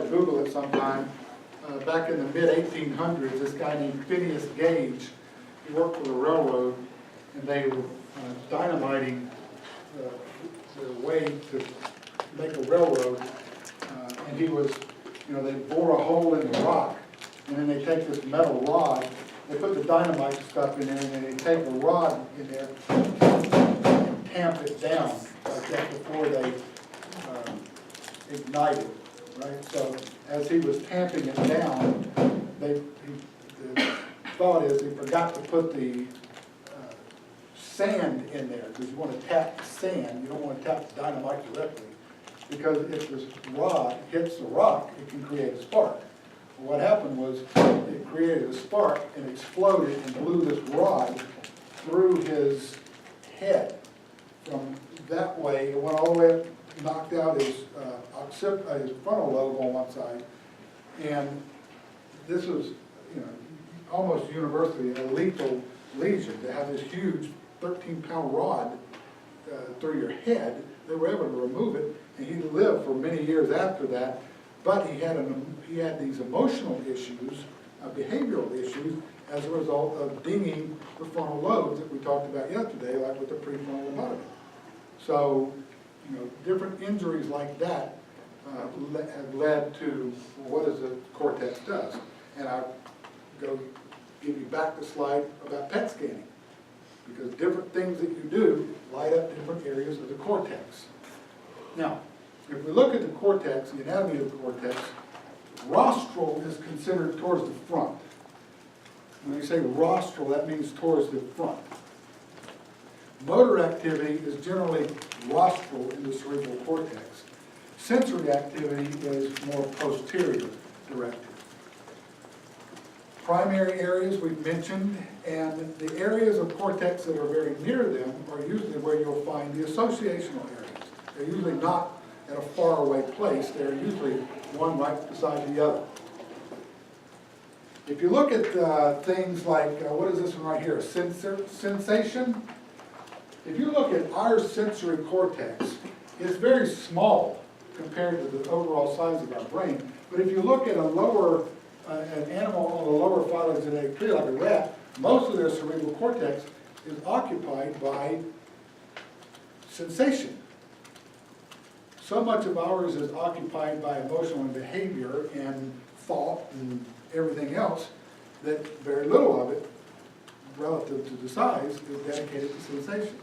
to Google it sometime. Back in the mid-1800s, this guy named Phineas Gage, he worked for the railroad, and they were dynamiting the way to make a railroad. And he was, they bore a hole in the rock, and then they take this metal rod, they put the dynamite stuff in there, and then they take a rod in there and tamp it down like that before they ignite it, right? So as he was tamping it down, the thought is they forgot to put the sand in there, because you want to tap the sand, you don't want to tap the dynamite directly, because if this rod hits the rock, it can create a spark. What happened was it created a spark and exploded and blew this rod through his head. From that way, it went all the way up, knocked out his frontal lobe on one side, and this was, almost universally a lethal lesion to have this huge 13-pound rod through your head. They were able to remove it, and he lived for many years after that. But he had these emotional issues, behavioral issues, as a result of dinging the frontal lobes that we talked about yesterday, like with the prefrontal lobotomy. So, different injuries like that have led to what is the cortex does. And I'll go give you back the slide about PET scanning, because different things that you do light up different areas of the cortex. Now, if we look at the cortex, the anatomy of the cortex, rostral is considered towards the front. When you say rostral, that means towards the front. Motor activity is generally rostral in the cerebral cortex. Sensory activity is more posterior directed. Primary areas we've mentioned, and the areas of cortex that are very near them are usually where you'll find the associational areas. They're usually not at a faraway place. They're usually one right beside the other. If you look at things like, what is this one right here, sensation? If you look at our sensory cortex, it's very small compared to the overall size of our brain. But if you look at an animal on the lower phylogenetic tree, like a rat, most of their cerebral cortex is occupied by sensation. So much of ours is occupied by emotional and behavior and thought and everything else that very little of it, relative to the size, is dedicated to sensation.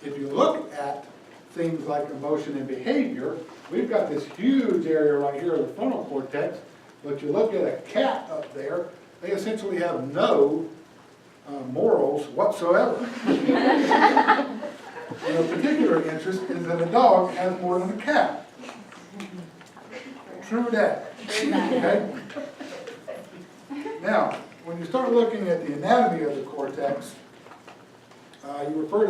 If you look at things like emotion and behavior, we've got this huge area right here of the frontal cortex, but you look at a cat up there, they essentially have no morals whatsoever. And of particular interest is that a dog has more than a cat. True that. Okay? Now, when you start looking at the anatomy of the cortex, you can refer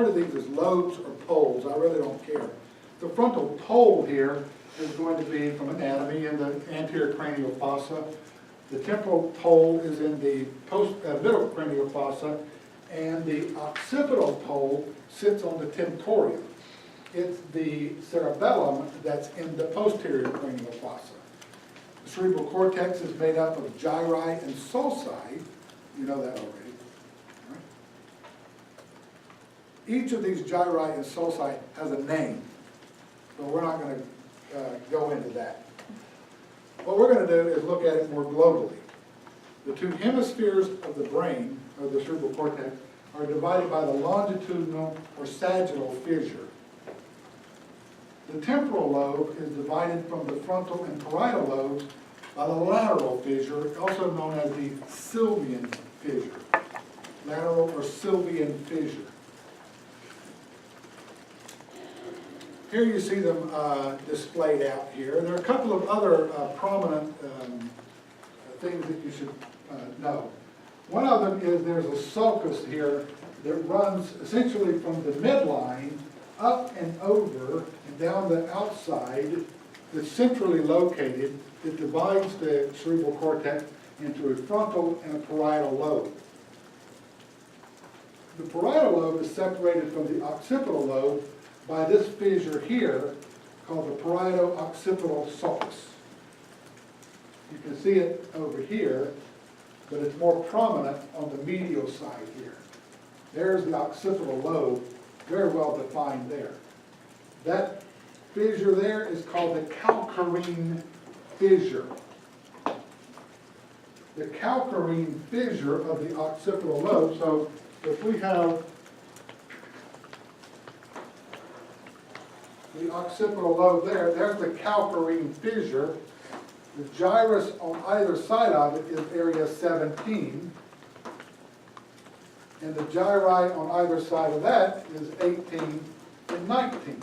to these as lobes or poles. I really don't care. The frontal pole here is going to be from anatomy in the anterior cranial fossa. The temporal pole is in the middle cranial fossa, and the occipital pole sits on the tentorium. It's the cerebellum that's in the posterior cranial fossa. The cerebral cortex is made up of gyri and sulci. You know that already. Right? Each of these gyri and sulci has a name, so we're not going to go into that. What we're going to do is look at it more globally. The two hemispheres of the brain, or the cerebral cortex, are divided by the longitudinal or sagittal fissure. The temporal lobe is divided from the frontal and parietal lobes by the lateral fissure, also known as the Sylvian fissure. Lateral or Sylvian fissure. Here you see them displayed out here. There are a couple of other prominent things that you should know. One of them is there's a sulcus here that runs essentially from the midline up and over and down the outside that's centrally located that divides the cerebral cortex into a frontal and a parietal lobe. The parietal lobe is separated from the occipital lobe by this fissure here, called the parieto-occipital sulcus. You can see it over here, but it's more prominent on the medial side here. There's the occipital lobe, very well defined there. That fissure there is called the calcarine fissure. The calcarine fissure of the occipital lobe, so if we have the occipital lobe there, there's the calcarine fissure. The gyrus on either side of it is area 17, and the gyri on either side of that is 18 and 19.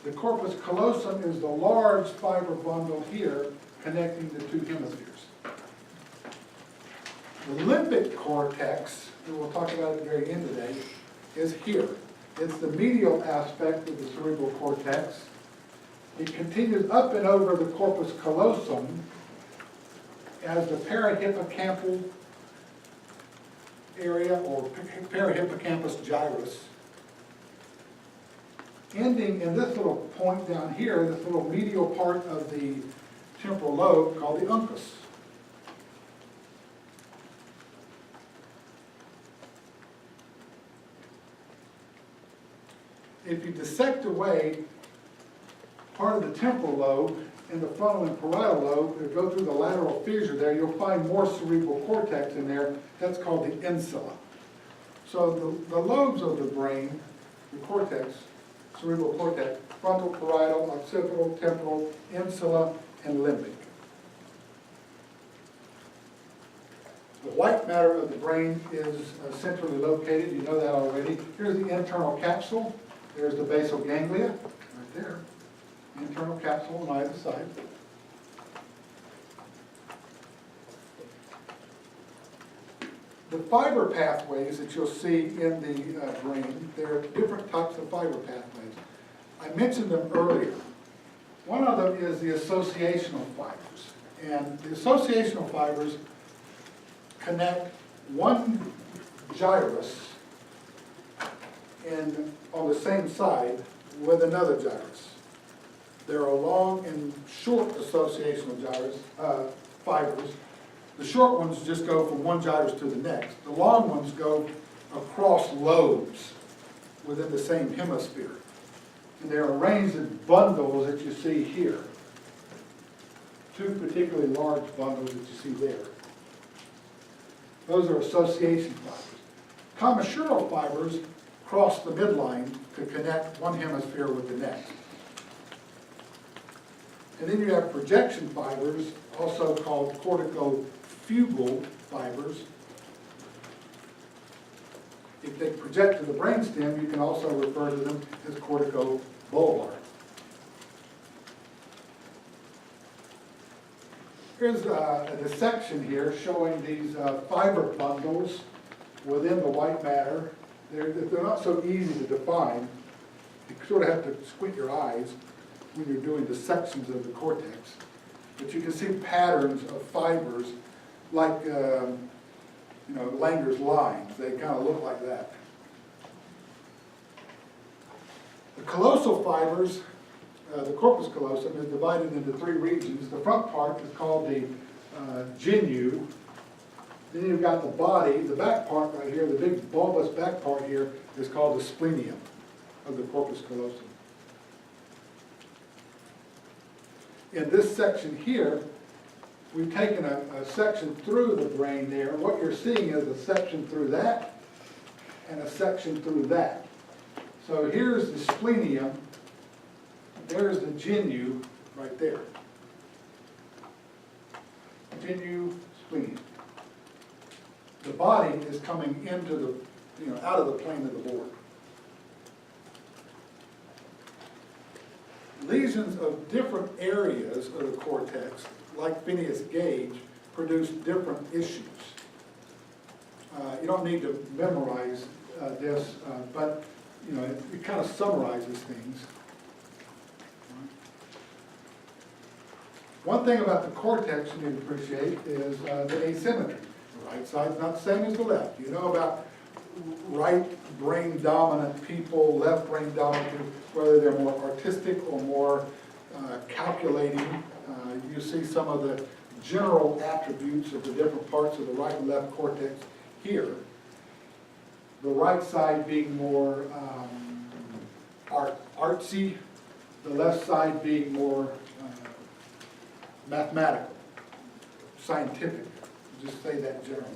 The corpus callosum is the large fiber bundle here connecting the two hemispheres. The limbic cortex, and we'll talk about it at the very end today, is here. It's the medial aspect of the cerebral cortex. It continues up and over the corpus callosum as the parahippocampal area, or parahippocampus gyrus, ending in this little point down here, this little medial part of the temporal lobe called the uncus. If you dissect away part of the temporal lobe and the frontal and parietal lobe, and go through the lateral fissure there, you'll find more cerebral cortex in there. That's called the insula. So the lobes of the brain, the cortex, cerebral cortex, frontal, parietal, occipital, temporal, insula, and limbic. The white matter of the brain is centrally located. You know that already. Here's the internal capsule. There's the basal ganglia, right there. Internal capsule on either side. The fiber pathways that you'll see in the brain, there are different types of fiber pathways. I mentioned them earlier. One of them is the associational fibers. And the associational fibers connect one gyrus on the same side with another gyrus. There are long and short associational fibers. The short ones just go from one gyrus to the next. The long ones go across lobes within the same hemisphere. And they're arranged in bundles that you see here. Two particularly large bundles that you see there. Those are association fibers. Commissural fibers cross the midline to connect one hemisphere with the next. And then you have projection fibers, also called corticofugal fibers. If they project to the brainstem, you can also refer to them as corticobulbar. Here's a dissection here showing these fiber bundles within the white matter. They're not so easy to define. You sort of have to squint your eyes when you're doing dissections of the cortex. But you can see patterns of fibers like Langer's lines. They kind of look like that. The callosal fibers, the corpus callosum, is divided into three regions. The front part is called the genu. Then you've got the body. The back part right here, the big bulbous back part here, is called the splenium of the corpus callosum. In this section here, we've taken a section through the brain there. What you're seeing is a section through that and a section through that. So here's the splenium. There's the genu right there. Genu, splenium. The body is coming into the, out of the plane of the board. Lesions of different areas of the cortex, like Phineas Gage, produce different issues. You don't need to memorize this, but it kind of summarizes things. One thing about the cortex you need to appreciate is the asymmetry. The right side's not the same as the left. You know about right brain dominant people, left brain dominant people, whether they're more artistic or more calculating. You see some of the general attributes of the different parts of the right and left cortex here. The right side being more artsy, the left side being more mathematical, scientific. Just say that generally.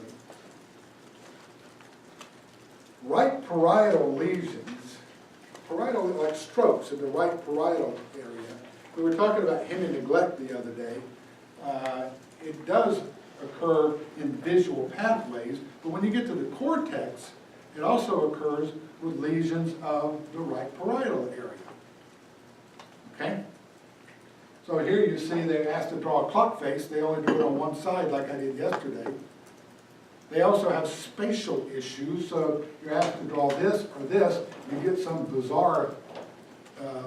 Right parietal lesions, parietal like strokes in the right parietal area. We were talking about hemi neglect the other day. It does occur in visual pathways, but when you get to the cortex, it also occurs with lesions of the right parietal area. Okay? So here you see they're asked to draw a clock face. They only do it on one side like I did yesterday. They also have spatial issues, so you're asked to draw this or this, you get some bizarre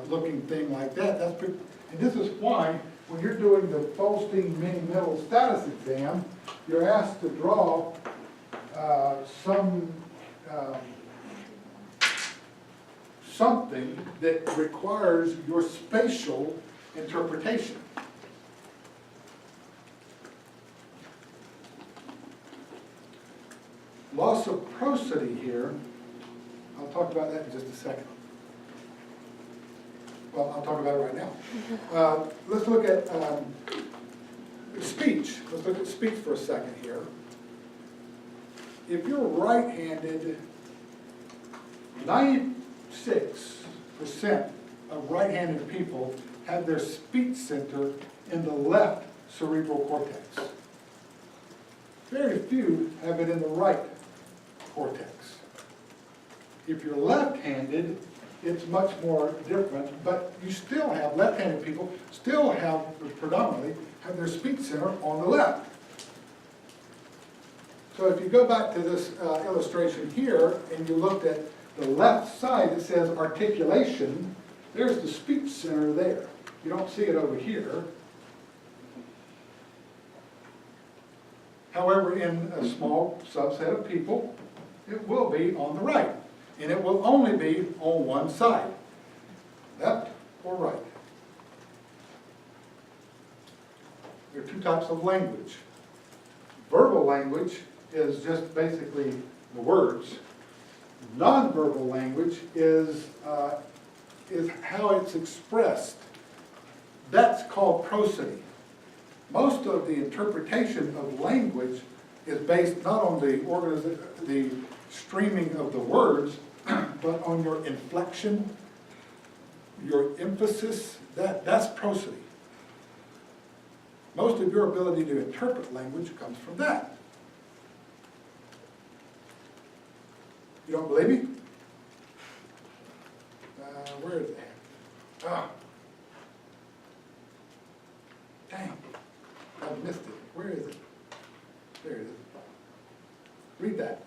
looking thing like that. And this is why when you're doing the Folstein Mini-Mental Status Exam, you're asked to draw something that requires your spatial interpretation. Loss of prosody here, I'll talk about that in just a second. Well, I'll talk about it right now. Let's look at speech. Let's look at speech for a second here. If you're right-handed, 96% of right-handed people have their speech center in the left cerebral cortex. Very few have it in the right cortex. If you're left-handed, it's much more different, but you still have, left-handed people still have, predominantly, have their speech center on the left. So if you go back to this illustration here, and you looked at the left side, it says articulation, there's the speech center there. You don't see it over here. However, in a small subset of people, it will be on the right. And it will only be on one side, left or right. There are two types of language. Verbal language is just basically the words. Nonverbal language is how it's expressed. That's called prosody. Most of the interpretation of language is based not on the streaming of the words, but on your inflection, your emphasis. That's prosody. Most of your ability to interpret language comes from that. You don't believe me? Where is that? Ah. Dang. I missed it. Where is it? There it is. Read that.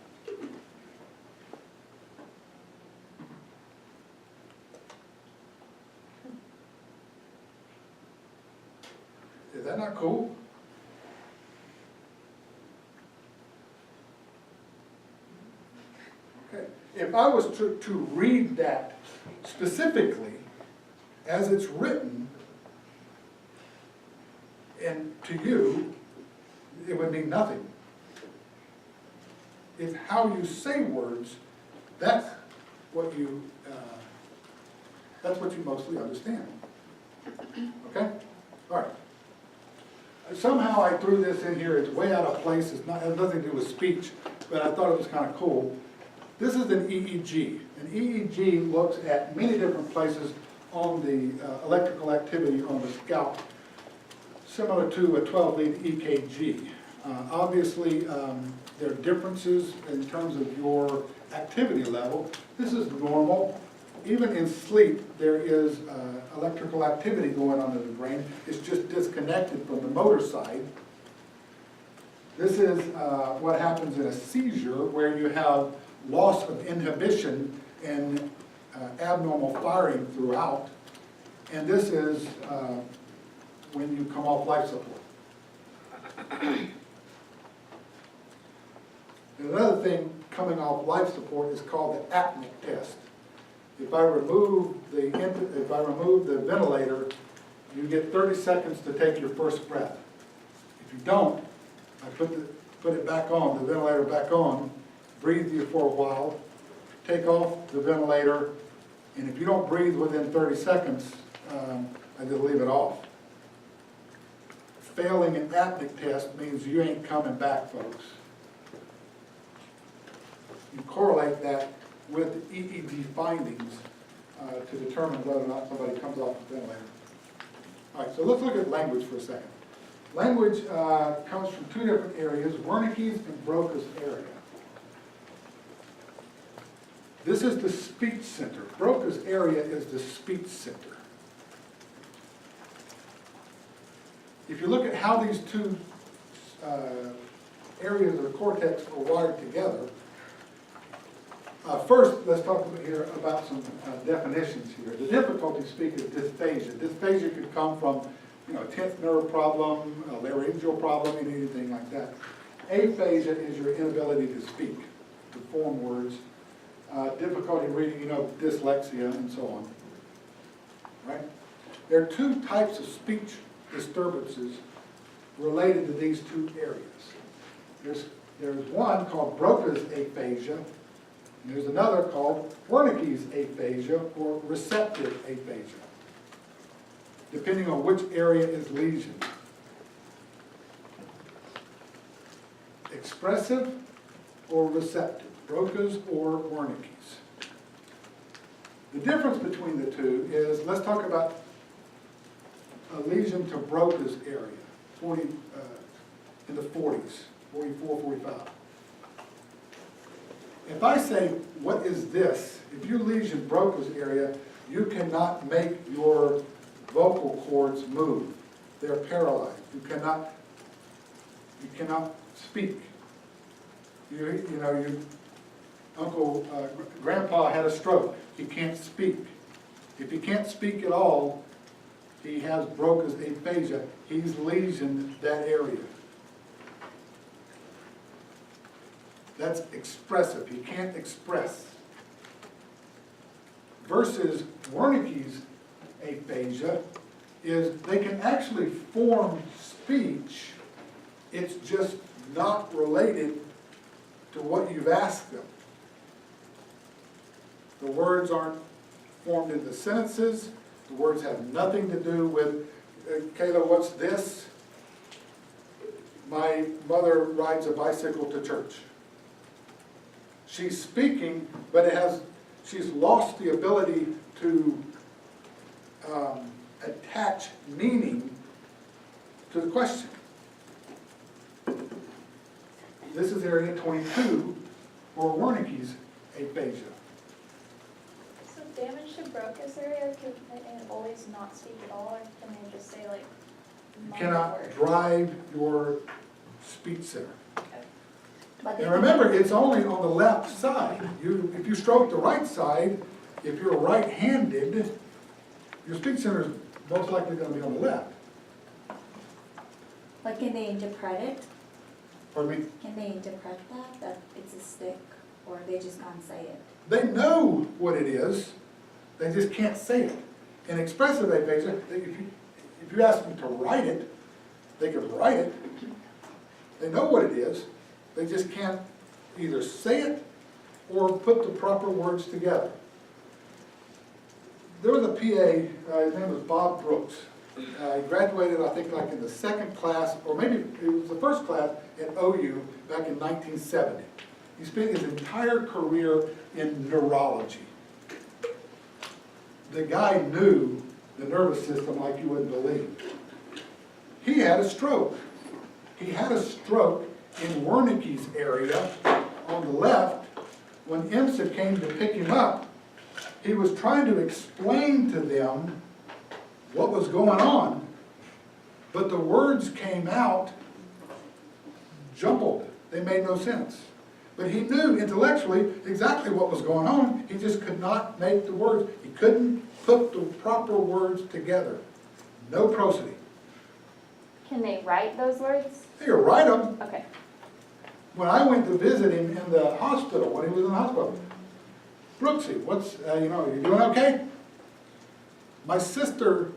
Is that not cool? Okay. If I was to read that specifically as it's written, and to you, it would mean nothing. It's how you say words, that's what you mostly understand. Okay? All right. Somehow I threw this in here, it's way out of place, it has nothing to do with speech, but I thought it was kind of cool. This is an EEG. An EEG looks at many different places on the electrical activity on the scalp, similar to a 12-lead EKG. Obviously, there are differences in terms of your activity level. This is normal. Even in sleep, there is electrical activity going on in the brain. It's just disconnected from the motor side. This is what happens in a seizure, where you have loss of inhibition and abnormal firing throughout. And this is when you come off life support. Another thing coming off life support is called the apnea test. If I remove the ventilator, you get 30 seconds to take your first breath. If you don't, I put it back on, the ventilator back on, breathe you for a while, take off the ventilator, and if you don't breathe within 30 seconds, I just leave it off. Failing an apnea test means you ain't coming back, folks. You correlate that with EEG findings to determine whether or not somebody comes off the ventilator. All right, so let's look at language for a second. Language comes from two different areas, Wernicke's and Broca's area. This is the speech center. Broca's area is the speech center. If you look at how these two areas of the cortex are wired together, first, let's talk here about some definitions here. The difficulty speak is dysphagia. Dysphagia could come from, a 10th nerve problem, a laryngeal problem, anything like that. Aphasia is your inability to speak, to form words. Difficulty reading, dyslexia and so on. Right? There are two types of speech disturbances related to these two areas. There's one called Broca's aphasia, and there's another called Wernicke's aphasia or receptive aphasia, depending on which area is lesioned. Expressive or receptive, Broca's or Wernicke's. The difference between the two is, let's talk about a lesion to Broca's area, in the 40s, 44, 45. If I say, what is this? If you lesion Broca's area, you cannot make your vocal cords move. They're paralyzed. You cannot speak. Grandpa had a stroke. He can't speak. If he can't speak at all, he has Broca's aphasia. He's lesioned that area. That's expressive. He can't express. Versus Wernicke's aphasia is they can actually form speech. It's just not related to what you've asked them. The words aren't formed into sentences. The words have nothing to do with, Kayla, what's this? My mother rides a bicycle to church. She's speaking, but she's lost the ability to attach meaning to the question. This is area 22 for Wernicke's aphasia. So damage to Broca's area, can they always not speak at all, or can they just say like You minor cannot words? drive your speech center. But And remember, it's only on the left side. If you stroke the right side, if you're right-handed, your speech center is most likely going to be on the left. But can they interpret it? Pardon me? Can they interpret that it's a stick, or they just can't say it? They know what it is, they just can't say it. In expressive aphasia, if you ask them to write it, they can write it. They know what it is, they just can't either say it or put the proper words together. There was a PA, his name was Bob Brooks. He graduated, I think, like in the second class, or maybe it was the first class at OU back in 1970. He spent his entire career in neurology. The guy knew the nervous system like you wouldn't believe. He had a stroke. He had a stroke in Wernicke's area on the left. When IMSA came to pick him up, he was trying to explain to them what was going on, but the words came out jumbled. They made no sense. But he knew intellectually exactly what was going on. He just could not make the words. He couldn't put the proper words together. No prosody. Can they write those words? You write them. Okay. When I went to visit him in the hospital, when he was in the hospital, Brooksy, you doing okay? My sister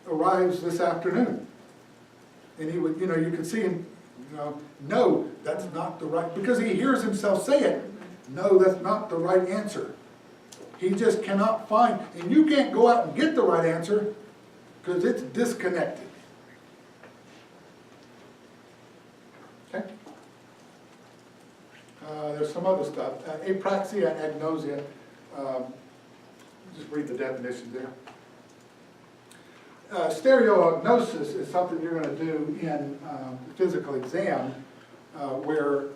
arrives this afternoon. And he would, you could see him, no, that's not the right, because he hears himself say it. No, that's not the right answer. He just cannot find, and you can't go out and get the right answer because it's disconnected. Okay? There's some other stuff. Apraxia, agnosia. Just read the definitions there. Stereoagnosis is something you're going to do in the physical exam, where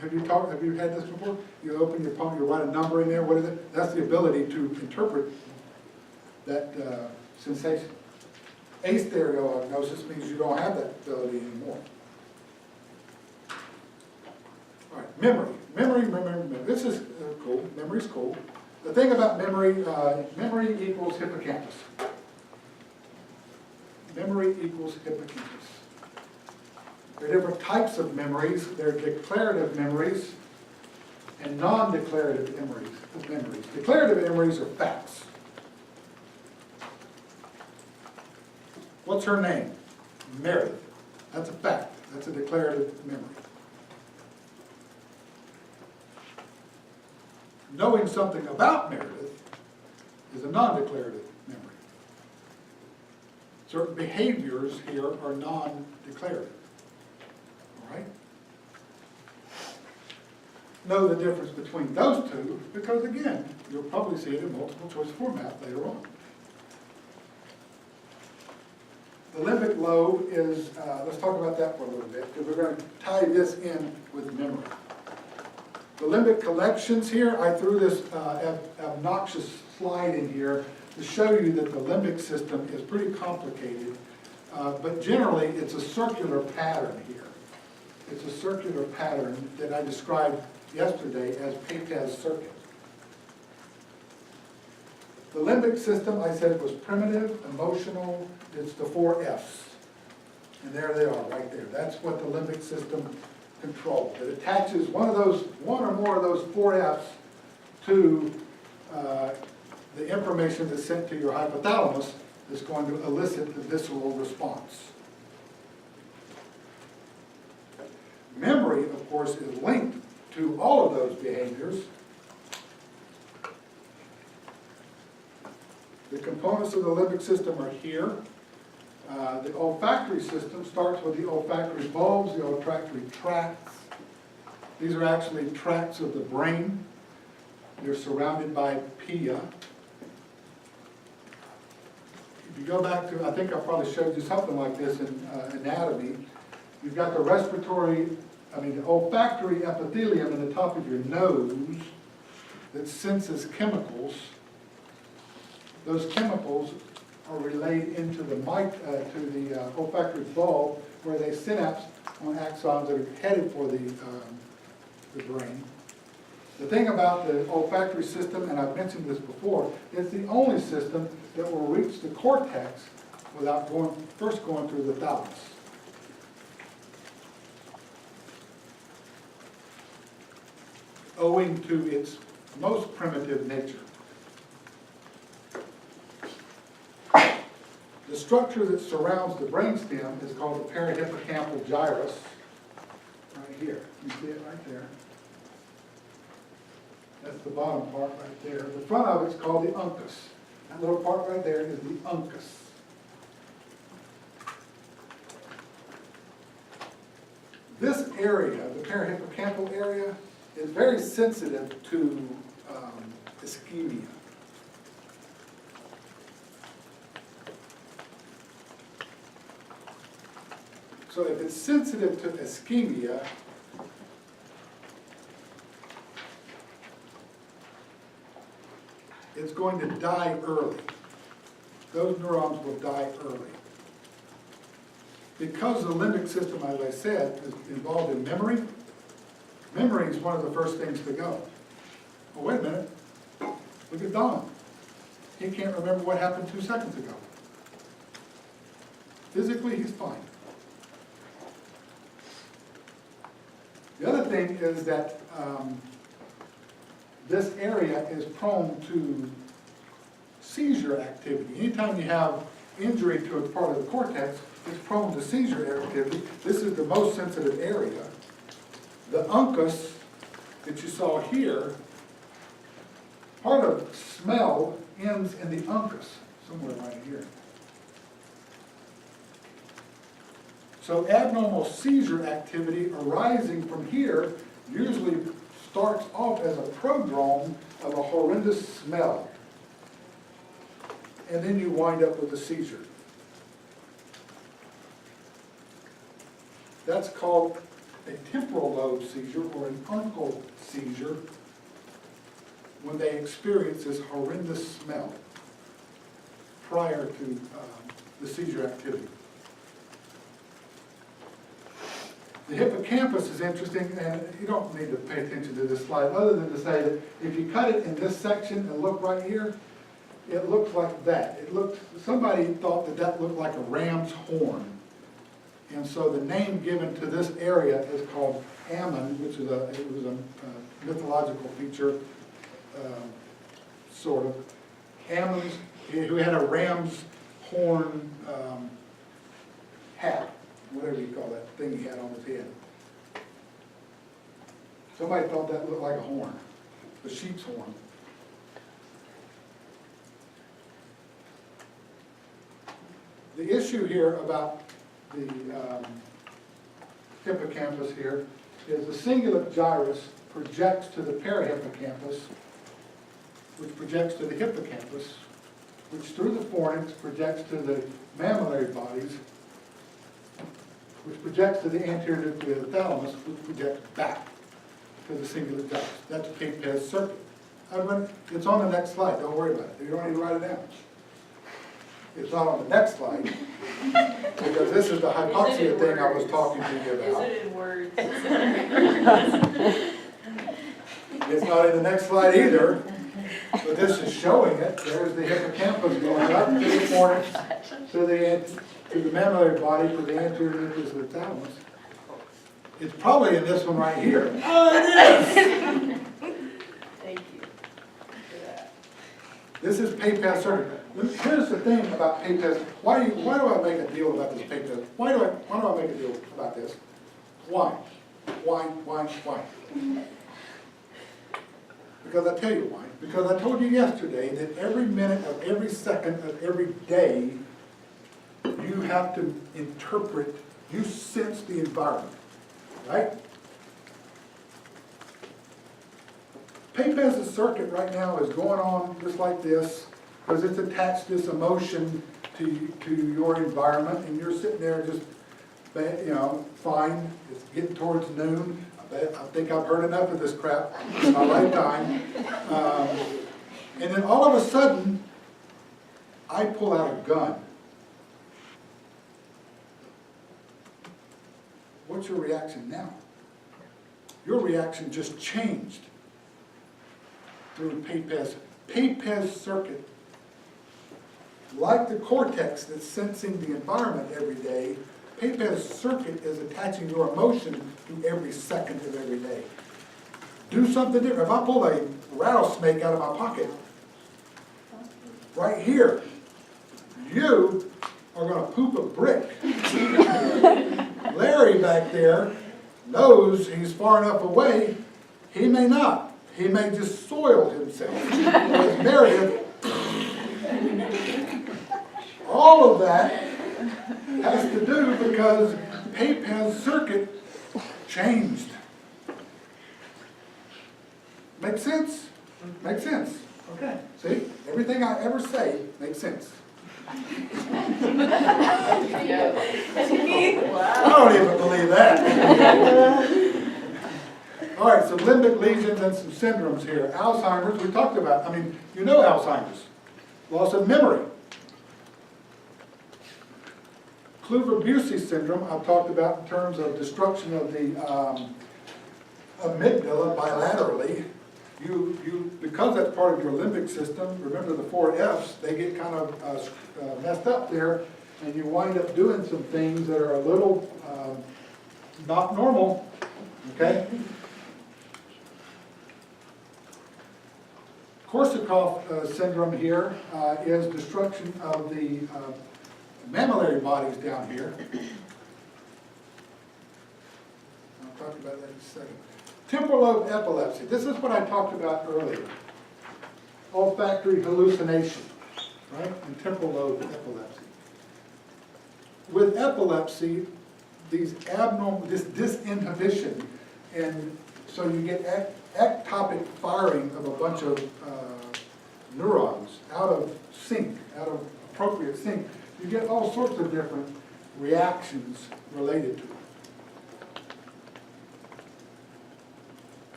have you had this before? You open your palm, you write a number in there. What is it? That's the ability to interpret that sensation. Astereoagnosis means you don't have that ability anymore. All right, memory. Memory. This is cool. Memory's cool. The thing about memory, memory equals hippocampus. Memory equals hippocampus. There are different types of memories. There are declarative memories and non-declarative memories. Declarative memories are facts. What's her name? Meredith. That's a fact. That's a declarative memory. Knowing something about Meredith is a non-declarative memory. Certain behaviors here are non-declarative. All right? Know the difference between those two because, again, you'll probably see it in multiple choice format later on. The limbic lobe is, let's talk about that for a little bit because we're going to tie this in with memory. The limbic collections here, I threw this obnoxious slide in here to show you that the limbic system is pretty complicated, but generally it's a circular pattern here. It's a circular pattern that I described yesterday as Pépé's circuit. The limbic system, I said it was primitive, emotional, it's the 4 F's. And there they are, right there. That's what the limbic system controls. It attaches one or more of those 4 F's to the information that's sent to your hypothalamus that's going to elicit the visceral response. Memory, of course, is linked to all of those behaviors. The components of the limbic system are here. The olfactory system starts with the olfactory bulbs, the olfactory tracts. These are actually tracts of the brain. They're surrounded by pia. If you go back to, I think I probably showed you something like this in anatomy. You've got the olfactory epithelium in the top of your nose that senses chemicals. Those chemicals are relayed into the olfactory bulb where they synapse on axons that are headed for the brain. The thing about the olfactory system, and I've mentioned this before, it's the only system that will reach the cortex without first going through the thalamus. Owing to its most primitive nature. The structure that surrounds the brainstem is called the perihippocampal gyrus, right here. You see it right there. That's the bottom part right there. The front of it's called the uncus. That little part right there is the uncus. This area, the perihippocampal area, is very sensitive to ischemia. So if it's sensitive to ischemia, it's going to die early. Those neurons will die early. Because the limbic system, as I said, is involved in memory, memory is one of the first things to go. Oh, wait a minute. Look at Don. He can't remember what happened 2 seconds ago. Physically, he's fine. The other thing is that this area is prone to seizure activity. Anytime you have injury to a part of the cortex, it's prone to seizure activity. This is the most sensitive area. The uncus that you saw here, part of smell ends in the uncus, somewhere right here. So abnormal seizure activity arising from here usually starts off as a prodrome of a horrendous smell. And then you wind up with a seizure. That's called a temporal lobe seizure or an uncal seizure when they experience this horrendous smell prior to the seizure activity. The hippocampus is interesting, and you don't need to pay attention to this slide, other than to say that if you cut it in this section and look right here, it looks like that. Somebody thought that that looked like a ram's horn. And so the name given to this area is called Ammon, which is a mythological feature, sort of. Ammon, who had a ram's horn hat, whatever you call that thing he had on his head. Somebody thought that looked like a horn, a sheep's horn. The issue here about the hippocampus here is the cingulate gyrus projects to the parahippocampus, which projects to the hippocampus, which through the fornix projects to the mammillary bodies, which projects to the anterior nucleus of the thalamus, which projects back to the cingulate gyrus. That's Pepys circuit. It's on the next slide, don't worry about it. You don't need to write it down. It's not on the next slide, because this is the hypoxia thing I was talking to you about. Is it in words? It's not in the next slide either, but this is showing it. There's the hippocampus going up to the fornix, to the mammillary body, to the anterior nucleus of the thalamus. It's probably in this one right here. Oh, it is! Thank you for that. This is Pepys circuit. Here's the thing about Pepys. Why do I make a deal about this Pepys? Why do I make a deal about this? Why? Because I tell you why. Because I told you yesterday that every minute of every second of every day, you have to interpret, you sense the environment, right? Pepys' circuit right now is going on just like this, because it's attached this emotion to your environment, and you're sitting there just, fine. It's getting towards noon. I think I've heard enough of this crap in my lifetime. And then all of a sudden, I pull out a gun. What's your reaction now? Your reaction just changed through Pepys circuit. Like the cortex that's sensing the environment every day, Pepys circuit is attaching your emotion to every second of every day. Do something different. If I pull a rattlesnake out of my pocket, right here, you are going to poop a brick. Larry back there knows he's far enough away, he may not. He may just soil himself. Whereas Meredith, all of that has to do because Pepys circuit changed. Make sense? Makes sense. Okay. See? Everything I ever say makes sense. I don't even believe that. All right, some limbic lesions and some syndromes here. Alzheimer's, we talked about. Alzheimer's. Loss of memory. Kluver-Bucy syndrome, I've talked about in terms of destruction of the amygdala bilaterally. Because that's part of your limbic system, remember the 4 F's, they get kind of messed up there, and you wind up doing some things that are a little not normal, okay? Korsakoff syndrome here is destruction of the mammillary bodies down here. I'll talk about that in a second. Temporal lobe epilepsy. This is what I talked about earlier. Olfactory hallucination, right? And temporal lobe epilepsy. With epilepsy, these abnormal, this disinhibition, and so you get ectopic firing of a bunch of neurons out of sync, out of appropriate sync. You get all sorts of different reactions related to it.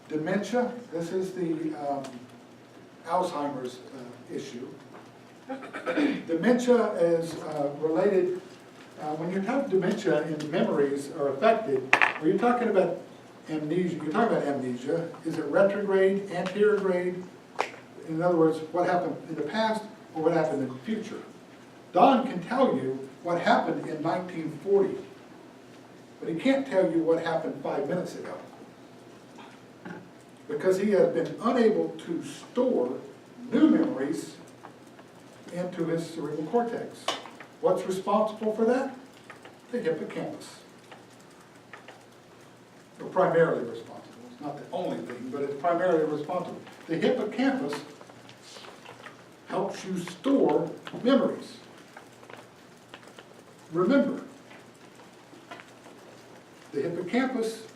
Dementia, this is the Alzheimer's issue. Dementia is related, when you have dementia and memories are affected, are you talking about amnesia? You're talking about amnesia. Is it retrograde, anterograde? In other words, what happened in the past or what happened in the future? Don can tell you what happened in 1940, but he can't tell you what happened 5 minutes ago, because he has been unable to store new memories into his cerebral cortex. What's responsible for that? The hippocampus. Or primarily responsible. It's not the only thing, but it's primarily responsible. The hippocampus helps you store memories. Remember, the hippocampus,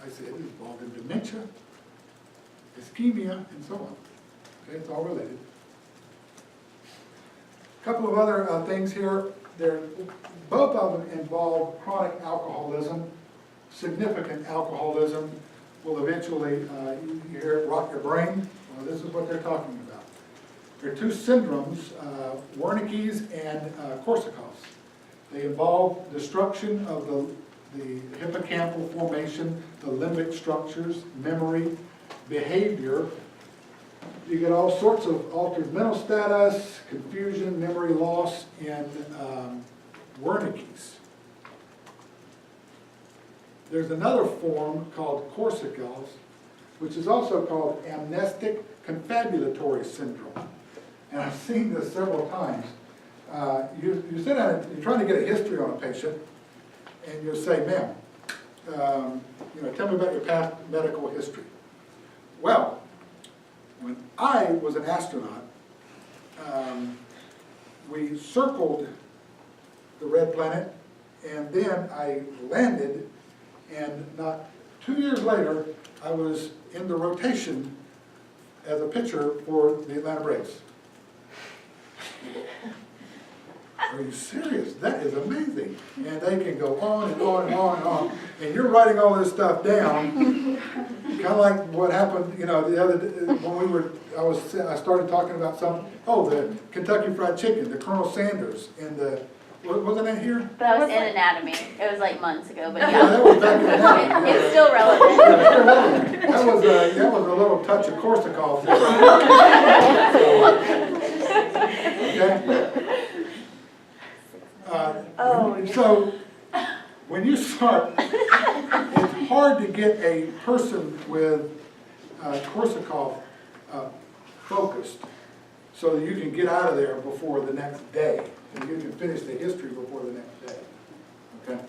I said, is involved in dementia, ischemia, and so on. Okay, it's all related. A couple of other things here. Both of them involve chronic alcoholism. Significant alcoholism will eventually, you hear it rock your brain. Well, this is what they're talking about. There are two syndromes, Wernicke's and Korsakoff's. They involve destruction of the hippocampal formation, the limbic structures, memory, behavior. You get all sorts of altered mental status, confusion, memory loss in Wernicke's. There's another form called Korsakoff's, which is also called amnestic confabulatory syndrome. And I've seen this several times. You sit down and you're trying to get a history on a patient, and you'll say, ma'am, tell me about your past medical history. Well, when I was an astronaut, we circled the red planet, and then I landed, and not 2 years later, I was in the rotation as a pitcher for the Atlanta Braves. Are you serious? That is amazing. And they can go on and on and on and on. And you're writing all this stuff down, kind of like what happened, the other when I started talking about the Kentucky Fried Chicken, the Colonel Sanders, and the, wasn't that here? That was in anatomy. It was like months ago, but Yeah, yeah. that was back in anatomy. It's still relevant. That was a little touch of Korsakoff. Okay? So, when you start, it's hard to get a person with Korsakoff focused so that you can get out of there before the next day, and you can finish the history before the next day. Okay?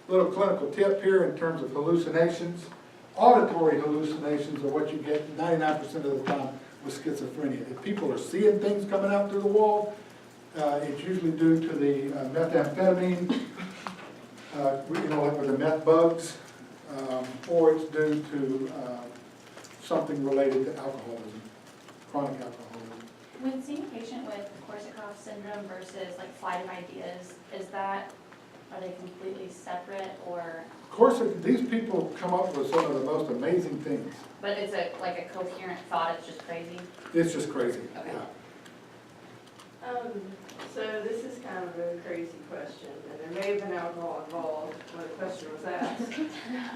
Little clinical tip here in terms of hallucinations. Auditory hallucinations are what you get 99% of the time with schizophrenia. If people are seeing things coming out through the wall, it's usually due to the methamphetamine, like with the meth bugs, or it's due to something related to alcoholism, chronic alcoholism. When seeing a patient with Korsakoff syndrome versus like flight of ideas, are they completely separate or? Of course, these people come up with some of the most amazing things. But it's like a coherent thought, it's just crazy? It's just crazy. Okay. Yeah. So this is kind of a crazy question, and there may have been alcohol involved when the question was asked.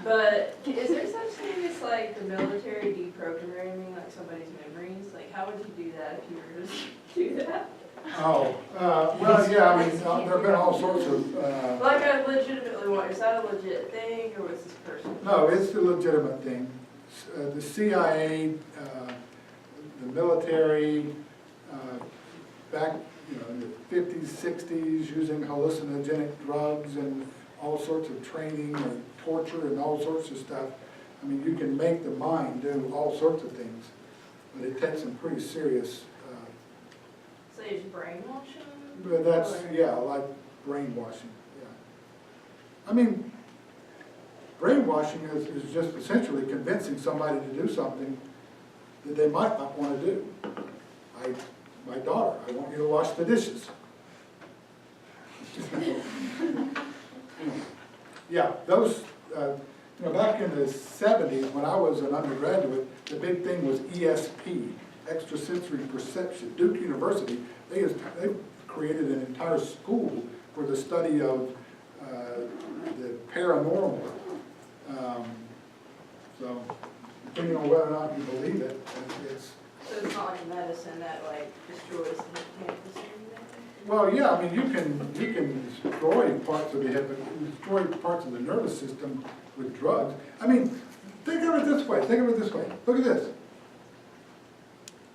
But is there such thing as like the military deprogramming like somebody's memories? Like how would you do that if you were to do that? Oh, well, yeah, I mean, there've been all sorts of, Like I legitimately want, is that a legit thing or was this person? no, it's a legitimate thing. The CIA, the military, back, in the 50s, 60s, using hallucinogenic drugs and all sorts of training and torture and all sorts of stuff. I mean, you can make the mind do all sorts of things, but it takes some pretty serious, So you just brainwash them? but that's, Or- yeah, like brainwashing, yeah. I mean, brainwashing is just essentially convincing somebody to do something that they might not want to do. My daughter, I want you to wash the dishes. Yeah, those, back in the 70s, when I was an undergraduate, the big thing was ESP, extrasensory perception. Duke University, they created an entire school for the study of the paranormal. So, depending on whether or not you believe it, it's, So it's not like medicine that like destroys the hippocampus or anything? well, yeah, I mean, you can destroy parts of destroy parts of the nervous system with drugs. I mean, think of it this way, look at this.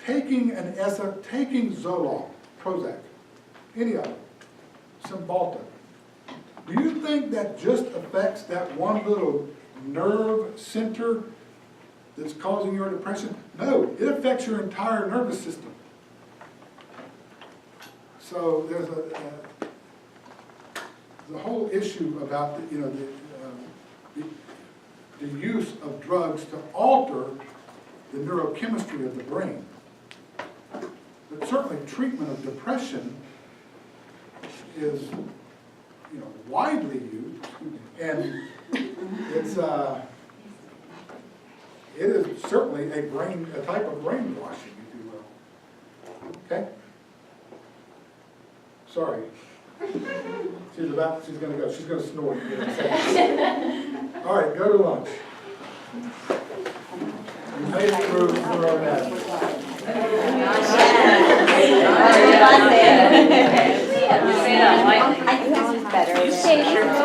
Taking Zoloft, Prozac, any of it, Cymbalta, do you think that just affects that one little nerve center that's causing your depression? No, it affects your entire nervous system. So there's the whole issue about the use of drugs to alter the neurochemistry of the brain. But certainly treatment of depression is, widely used, and it's it is certainly a type of brainwashing, if you will. Okay? Sorry. She's gonna go, she's gonna snort. All right, go to lunch. You made it through for our madness. I think this is better.